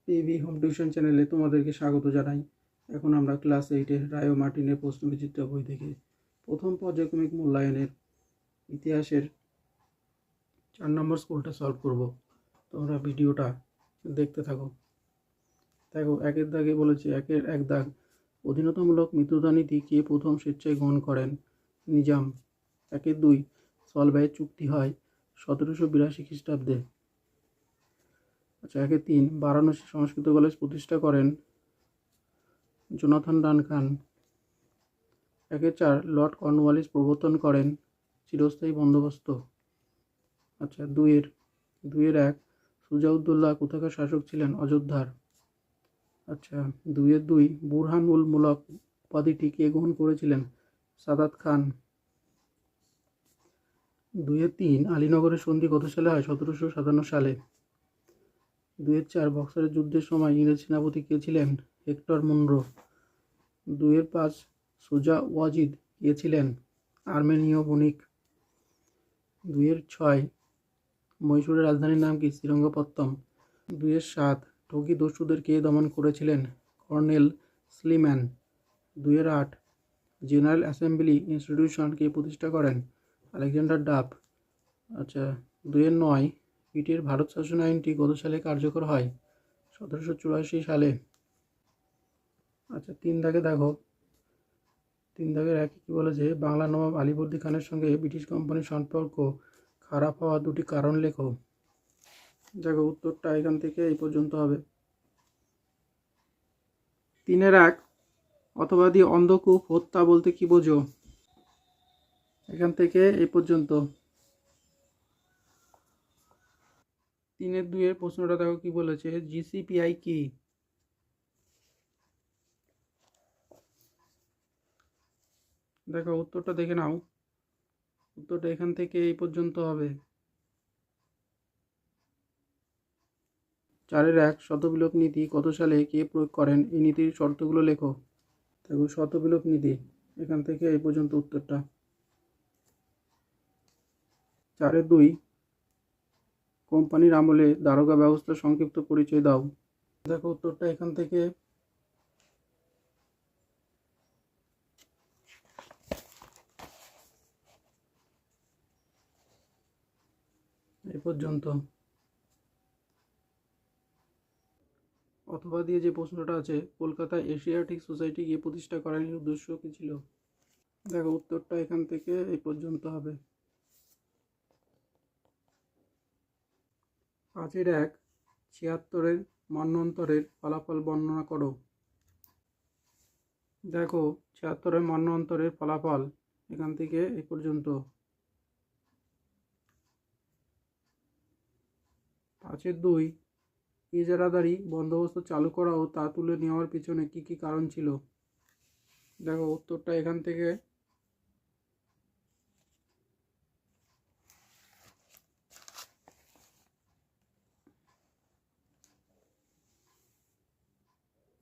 PV home tuition চ্যানেলে তোমাদেরকে স্বাগত জানাই। এখন আমরা ক্লাস 8-এর রায় মার্টিনের প্রশ্নবিচিত্রা বই থেকে প্রথম পর্যায়ক্রমিক মূল্যায়নের ইতিহাসের 4 নম্বর স্কুলটা সলভ করব। তোমরা ভিডিওটা দেখতে থাকো। দেখো, একের দাগে বলেছে, একের এক দাগ, অধীনতামূলক মিত্রতা নীতি কে প্রথম স্বেচ্ছায় গ্রহণ করেন? নিজাম। একের 2, সলভ্যায় চুক্তি হয় 1782 খ্রিস্টাব্দে। আচ্ছা, একের 3, বারাণসী সংস্কৃত কলেজ প্রতিষ্ঠা করেন জোনাথন ডানকান। একের 4, লর্ড কর্নওয়ালিস প্রবর্তন করেন চিরস্থায়ী বন্দোবস্ত। আচ্ছা, 2-এর 1, সুজাউদ্দৌলা কোথাকার শাসক ছিলেন? অযোধ্যার। আচ্ছা, 2-এর 2, বুরহানুল মুলক উপাধিটি কে গ্রহণ করেছিলেন? সাদাত খান। 2-এর 3, আলীনগরের সন্ধি কত সালে হয়? 1757 সালে। 2-এর 4, বক্সারের যুদ্ধের সময় ইংরেজ সেনাপতি কে ছিলেন? Hector Munro. 2-এর 5, সুজা ওয়াজিদ কে ছিলেন? আর্মেনীয় বণিক। 2-এর 6, মহীশূরের রাজধানীর নাম কি? শ্রীরঙ্গপত্তম। 2-এর 7, ঠগী দস্যুদের কে দমন করেছিলেন? Colonel Sleeman. 2-এর 8, জেনারেল অ্যাসেম্বলি ইনস্টিটিউশন কে প্রতিষ্ঠা করেন? Alexander Duff. আচ্ছা, 2-এর 9, পিটের ভারত শাসন আইনটি কত সালে কার্যকর হয়? 1784 সালে। আচ্ছা, 3 দাগে দেখো, 3 দাগের 1 কি বলেছে? বাংলা নবাব আলীবর্দী খানের সঙ্গে ব্রিটিশ কোম্পানির সম্পর্ক খারাপ হওয়ার 2টি কারণ লেখো। দেখো, উত্তরটা এখান থেকে এই পর্যন্ত হবে। 3-এর 1, অথবা দিয়ে অন্ধকূপ হত্যা বলতে কি বোঝো? এখান থেকে এই পর্যন্ত। 3-এর 2 এর প্রশ্নটা দেখো কি বলেছে? জিসিপিআই কি? দেখো, উত্তরটা দেখে নাও। উত্তরটা এখান থেকে এই পর্যন্ত হবে। 4-এর 1, শতবিলোপ নীতি কত সালে কে প্রয়োগ করেন? এই নীতির শর্তগুলো লেখো। দেখো, শতবিলোপ নীতি এখান থেকে এই পর্যন্ত উত্তরটা। 4-এর 2, কোম্পানির আমলে দারোগা ব্যবস্থার সংক্ষিপ্ত পরিচয় দাও। দেখো, উত্তরটা এখান থেকে এই পর্যন্ত। অথবা দিয়ে যে প্রশ্নটা আছে, কলকাতায় এশিয়াটিক সোসাইটি গিয়ে প্রতিষ্ঠা করার উদ্দেশ্য কি ছিল? দেখো, উত্তরটা এখান থেকে এই পর্যন্ত হবে। 5-এর 1, 76-এর মন্বন্তরের ফলাফল বর্ণনা করো। দেখো, 76-এর মন্বন্তরের ফলাফল এখান থেকে এই পর্যন্ত। 5-এর 2, ইজারাদারি বন্দোবস্ত চালু করা ও তা তুলে নেওয়ার পিছনে কি কি কারণ ছিল? দেখো, উত্তরটা এখান থেকে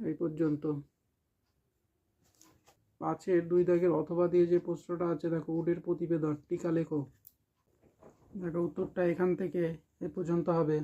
এই পর্যন্ত। 5-এর 2 দাগের অথবা দিয়ে যে প্রশ্নটা আছে, দেখো, উডের প্রতিবেদন টিকা লেখো। দেখো, উত্তরটা এখান থেকে এ পর্যন্ত হবে।